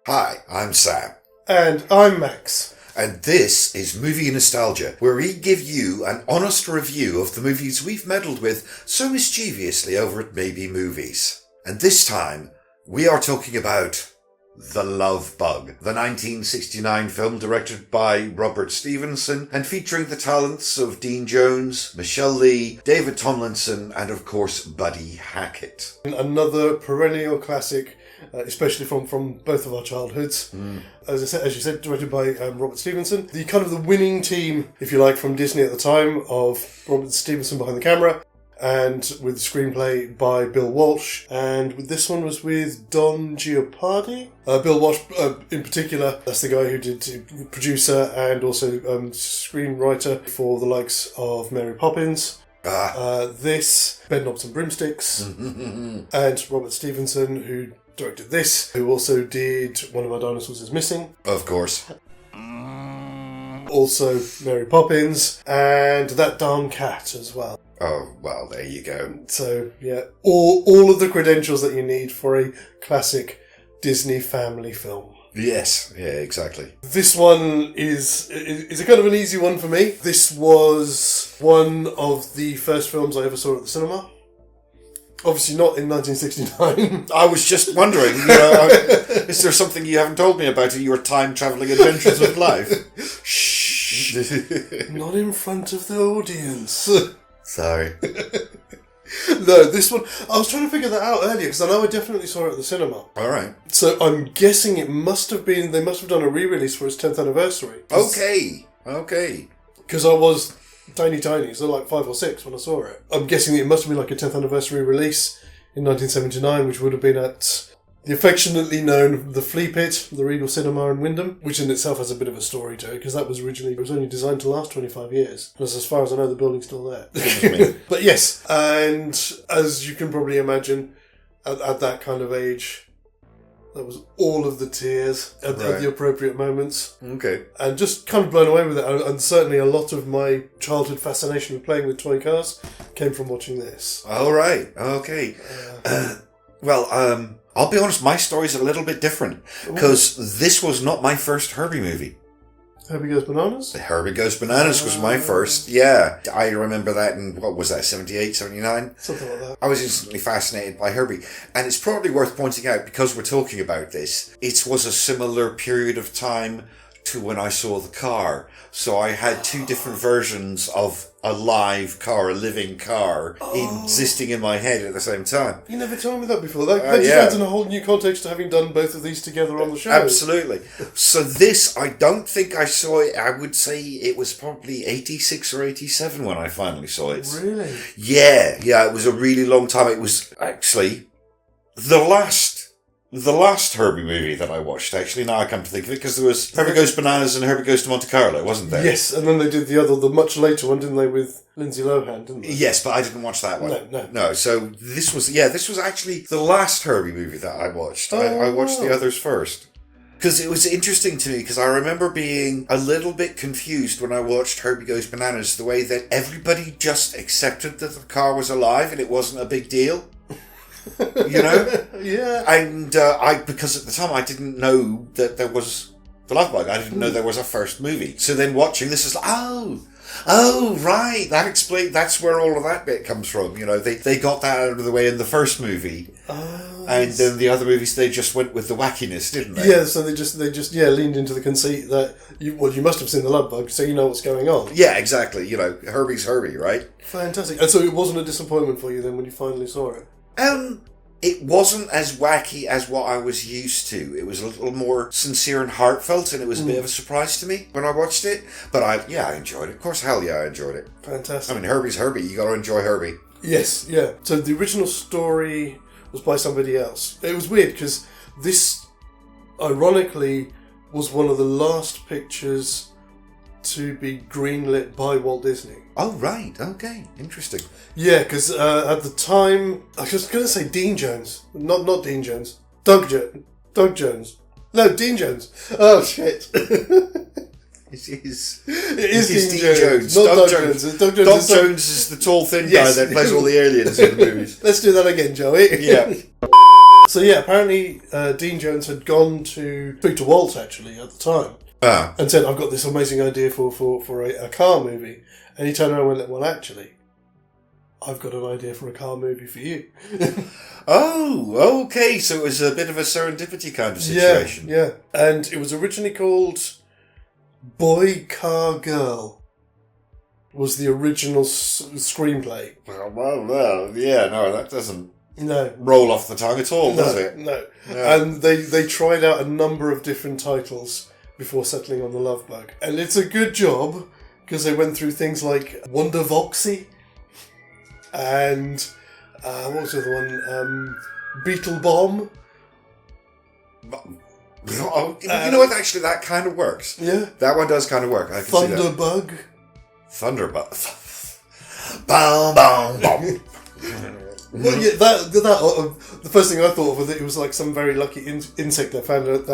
Hi, I'm Sam. And I'm Max. And this is Movie Nostalgia, where we give you an honest review of the movies we've meddled with so mischievously over at Maybe Movies. And this time, we are talking about The Love Bug, the 1969 film directed by Robert Stevenson and featuring the talents of Dean Jones, Michelle Lee, David Tomlinson, and of course Buddy Hackett. Another perennial classic, especially from both of our childhoods. As you said, directed by Robert Stevenson. The kind of the winning team, if you like, from Disney at the time, of Robert Stevenson behind the camera, and with the screenplay by Bill Walsh. And this one was with Don Giopardi. Bill Walsh, in particular, that's the guy who did producer and also screenwriter for the likes of Mary Poppins. This, Bed Knobs and Broomsticks, and Robert Stevenson, who directed this, who also did One of Our Dinosaurs is Missing. Of course. Also Mary Poppins, and That Darn Cat as well. Oh, well, there you go. So, yeah, all of the credentials that you need for a classic Disney family film. Yes, yeah, exactly. This one is a kind of an easy one for me. This was one of the first films I ever saw at the cinema. Obviously not in 1969. I was just wondering, is there something you haven't told me about your time-travelling adventures of life? Shh. Not in front of the audience. Sorry. No, this one, I was trying to figure that out earlier, because I know I definitely saw it at the cinema. All right. So I'm guessing they must have done a re-release for its 10th anniversary. Okay. Because I was tiny, so like 5 or 6 when I saw it. I'm guessing it must have been like a 10th anniversary release in 1979, which would have been at the affectionately known The Flea Pit, the Regal Cinema in Wyndham, which in itself has a bit of a story to it, because that was only designed to last 25 years. And as far as I know, the building's still there. But yes, and as you can probably imagine, at that kind of age, that was all of the tears at the appropriate moments. Okay. And just kind of blown away with it. And certainly a lot of my childhood fascination with playing with toy cars came from watching this. All right. Okay. I'll be honest, my story's a little bit different, because this was not my first Herbie movie. Herbie Goes Bananas? The Herbie Goes Bananas was my first, yeah. I remember that in, 78, 79? Something like that. I was instantly fascinated by Herbie. And it's probably worth pointing out, because we're talking about this, it was a similar period of time to when I saw The Car. So I had two different versions of a live car, a living car, existing in my head at the same time. You never told me that before. That just adds in a whole new context to having done both of these together on the show. Absolutely. So this, I don't think I saw it. I would say it was probably 86 or 87 when I finally saw it. Really? Yeah, it was a really long time. It was actually the last Herbie movie that I watched, actually, now I come to think of it, because there was Herbie Goes Bananas and Herbie Goes to Monte Carlo, wasn't there? Yes, and then they did the much later one, didn't they, with Lindsay Lohan, didn't they? Yes, but I didn't watch that one. No. So this was actually the last Herbie movie that I watched. I watched the others first. Because it was interesting to me, because I remember being a little bit confused when I watched Herbie Goes Bananas, the way that everybody just accepted that the car was alive and it wasn't a big deal. You know? Yeah. And because at the time I didn't know that there was The Love Bug. I didn't know there was a first movie. So then watching this is like, oh, right. That's where all of that bit comes from. You know, they got that out of the way in the first movie. And then the other movies, they just went with the wackiness, didn't they? Yeah, so they just leaned into the conceit that you must have seen The Love Bug, so you know what's going on. Yeah, exactly. You know, Herbie's Herbie, right? Fantastic. And so it wasn't a disappointment for you then when you finally saw it? It wasn't as wacky as what I was used to. It was a little more sincere and heartfelt, and it was a bit of a surprise to me when I watched it. But I enjoyed it. Of course, hell yeah, I enjoyed it. Fantastic. I mean, Herbie's Herbie. You got to enjoy Herbie. Yes, yeah. So the original story was by somebody else. It was weird because this, ironically, was one of the last pictures to be greenlit by Walt Disney. Oh, right. Okay. Interesting. Yeah, because at the time, I was going to say Dean Jones. Not Dean Jones. Doug Jones. No, Dean Jones. Oh, shit. It is Dean Jones. Not Doug Doug Jones. Jones. Doug Jones is the tall, thin guy that plays all the aliens in the movies. Let's do that again, Joey. Yeah. So yeah, apparently Dean Jones had gone to speak to Walt actually at the time and said, "I've got this amazing idea for a car movie," and he turned around and went, "Well, actually, I've got an idea for a car movie for you." Oh, okay. So it was a bit of a serendipity kind of situation. Yeah. And it was originally called Boy Car Girl. Was the original screenplay. Well, yeah, no, that doesn't No. roll off the tongue at all, does it? No. And they tried out a number of different titles before settling on The Love Bug. And it's a good job, because they went through things like Wonder Voxy and what was the other one? Beetle Bomb. You know what? Actually, that kind of works. Yeah. That one does kind of work. I can see that. Thunderbug. Thunderbug. Boom, boom, boom. Well, yeah, the first thing I thought of with it was like some very lucky insect that found out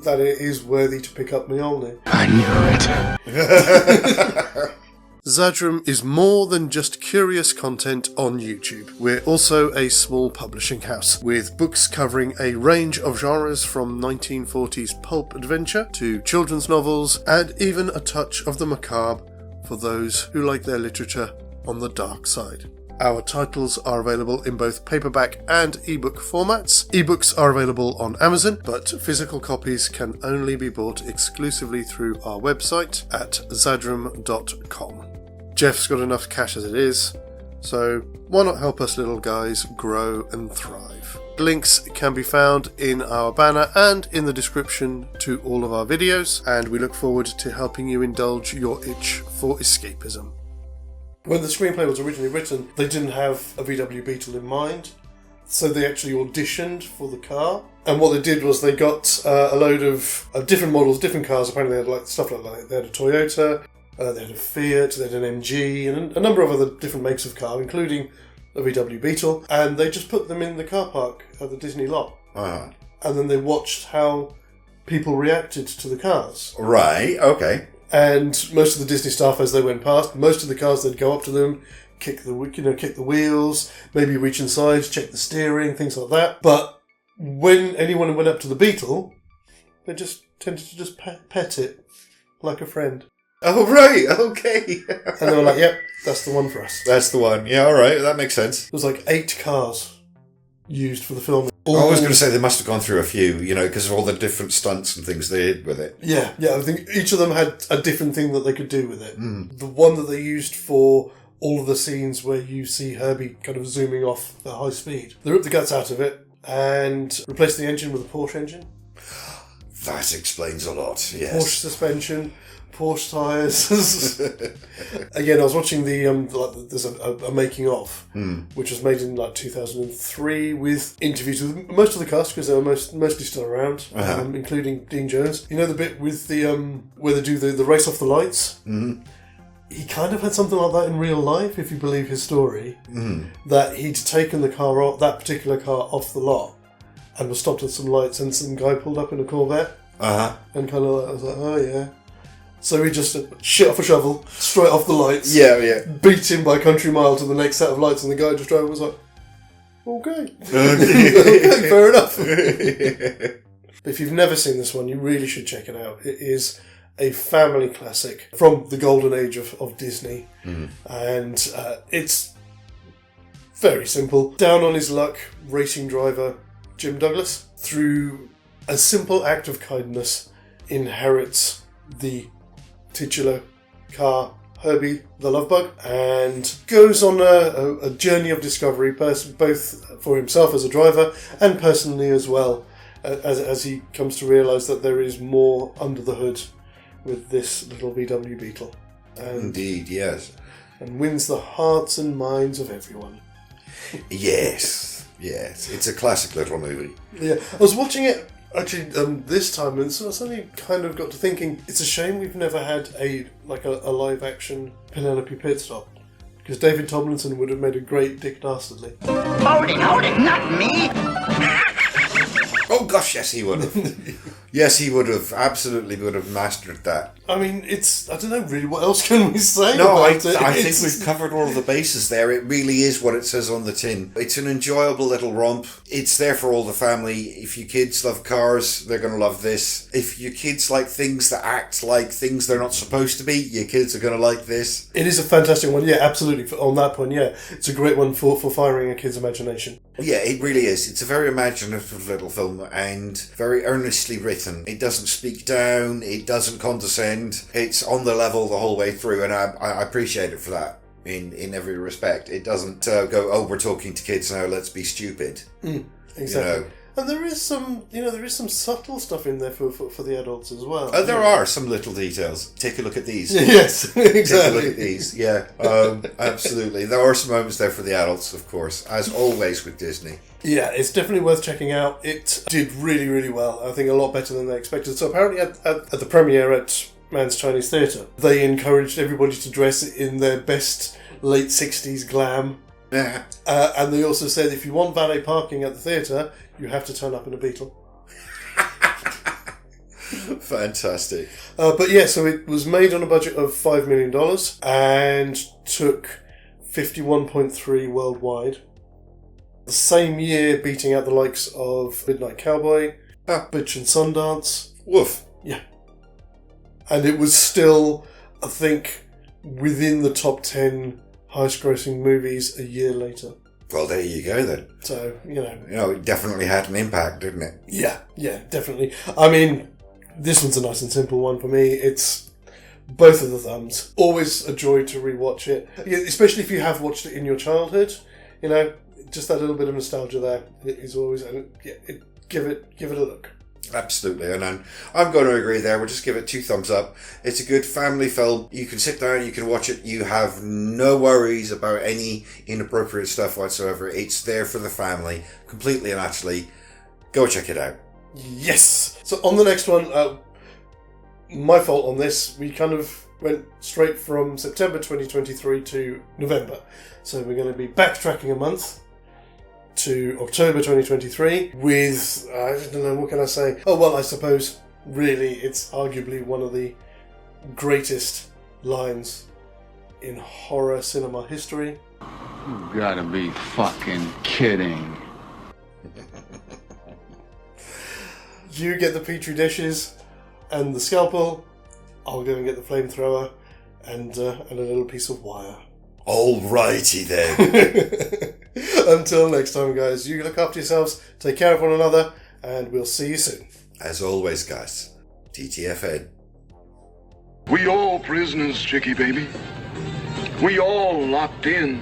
that it is worthy to pick up Mjolnir. I knew it. Xadrum is more than just curious content on YouTube. We're also a small publishing house, with books covering a range of genres from 1940s pulp adventure to children's novels, and even a touch of the macabre for those who like their literature on the dark side. Our titles are available in both paperback and ebook formats. Ebooks are available on Amazon, but physical copies can only be bought exclusively through our website at xadrum.com. Jeff's got enough cash as it is, so why not help us little guys grow and thrive? Links can be found in our banner and in the description to all of our videos, and we look forward to helping you indulge your itch for escapism. When the screenplay was originally written, they didn't have a VW Beetle in mind, so they actually auditioned for the car. And what they did was they got a load of different models, different cars. Apparently they had like stuff like they had a Toyota, they had a Fiat, they had an MG, and a number of other different makes of car, including a VW Beetle. And they just put them in the car park at the Disney lot. Uh-huh. And then they watched how people reacted to the cars. Right, okay. And most of the Disney staff, as they went past, most of the cars, they'd go up to them, kick the wheels, maybe reach inside, check the steering, things like that. But when anyone went up to the Beetle, they just tended to just pet it like a friend. Oh, right, okay. And they were like, "Yep, that's the one for us." That's the one. Yeah, all right, that makes sense. There was like 8 cars used for the film. I was going to say they must have gone through a few, because of all the different stunts and things they did with it. Yeah, I think each of them had a different thing that they could do with it. The one that they used for all of the scenes where you see Herbie kind of zooming off at high speed, they ripped the guts out of it and replaced the engine with a Porsche engine. That explains a lot, yes. Porsche suspension, Porsche tyres. Again, I was watching there's a making of, which was made in 2003 with interviews with most of the cast because they were mostly still around, including Dean Jones. You know the bit with the where they do the race off the lights? Mm-hmm. He kind of had something like that in real life, if you believe his story, that he'd taken that particular car off the lot and was stopped at some lights and some guy pulled up in a Corvette and kind of I was like, oh yeah. So he just shit off a shovel, straight off the lights. Yeah. Beat him by country mile to the next set of lights, and the guy just drove and was like, okay. Okay, fair enough. If you've never seen this one, you really should check it out. It is a family classic from the golden age of Disney. And it's very simple. Down on his luck, racing driver Jim Douglas, through a simple act of kindness, inherits the titular car Herbie the Love Bug and goes on a journey of discovery, both for himself as a driver and personally as well, as he comes to realise that there is more under the hood with this little VW Beetle. Indeed, yes. And wins the hearts and minds of everyone. Yes. It's a classic little movie. Yeah, I was watching it actually this time, and so I suddenly kind of got to thinking, it's a shame we've never had a live action Penelope Pitstop, because David Tomlinson would have made a great Dick Dastardly. Holding, not me! Oh gosh, yes, he would have. Yes, he absolutely would have mastered that. I mean, I don't know really, what else can we say No, about it? I think we've covered all of the bases there. It really is what it says on the tin. It's an enjoyable little romp. It's there for all the family. If your kids love cars, they're going to love this. If your kids like things that act like things they're not supposed to be, your kids are going to like this. It is a fantastic one, yeah, absolutely. On that point, yeah. It's a great one for firing a kid's imagination. Yeah, it really is. It's a very imaginative little film and very earnestly written. It doesn't speak down. It doesn't condescend. It's on the level the whole way through, and I appreciate it for that in every respect. It doesn't go, oh, we're talking to kids now, let's be stupid. Exactly. You know? And there is some subtle stuff in there for the adults as well. There are some little details. Take a look at these. Yes, exactly. Take a look at these. Yeah, absolutely. There are some moments there for the adults, of course, as always with Disney. Yeah, it's definitely worth checking out. It did really, really well. I think a lot better than they expected. So apparently at the premiere at Man's Chinese Theatre, they encouraged everybody to dress in their best late 60s glam. And they also said if you want valet parking at the theatre, you have to turn up in a beetle. Fantastic. But yeah, so it was made on a budget of $5 million and took 51.3 worldwide. The same year beating out the likes of Midnight Cowboy, Bitch and Sundance. Woof. Yeah. And it was still, I think, within the top 10 highest grossing movies a year later. Well, there you go then. So, it definitely had an impact, didn't it? Yeah, definitely. I mean, this one's a nice and simple one for me. It's both of the thumbs. Always a joy to rewatch it, especially if you have watched it in your childhood. Just that little bit of nostalgia there is always, give it a look. Absolutely, and I'm going to agree there. We'll just give it 2 thumbs up. It's a good family film. You can sit down, you can watch it. You have no worries about any inappropriate stuff whatsoever. It's there for the family, completely and utterly. Go check it out. Yes! So on the next one, my fault on this, we kind of went straight from September 2023 to November. So we're going to be backtracking a month to October 2023 with, I don't know, what can I say? Oh, well, I suppose, really, it's arguably one of the greatest lines in horror cinema history. You gotta be fucking kidding. You get the petri dishes and the scalpel, I'll go and get the flamethrower and a little piece of wire. Alrighty then. Until next time, guys, you look after yourselves, take care of one another, and we'll see you soon. As always, guys, TTFN. We all prisoners, Chicky baby. We all locked in.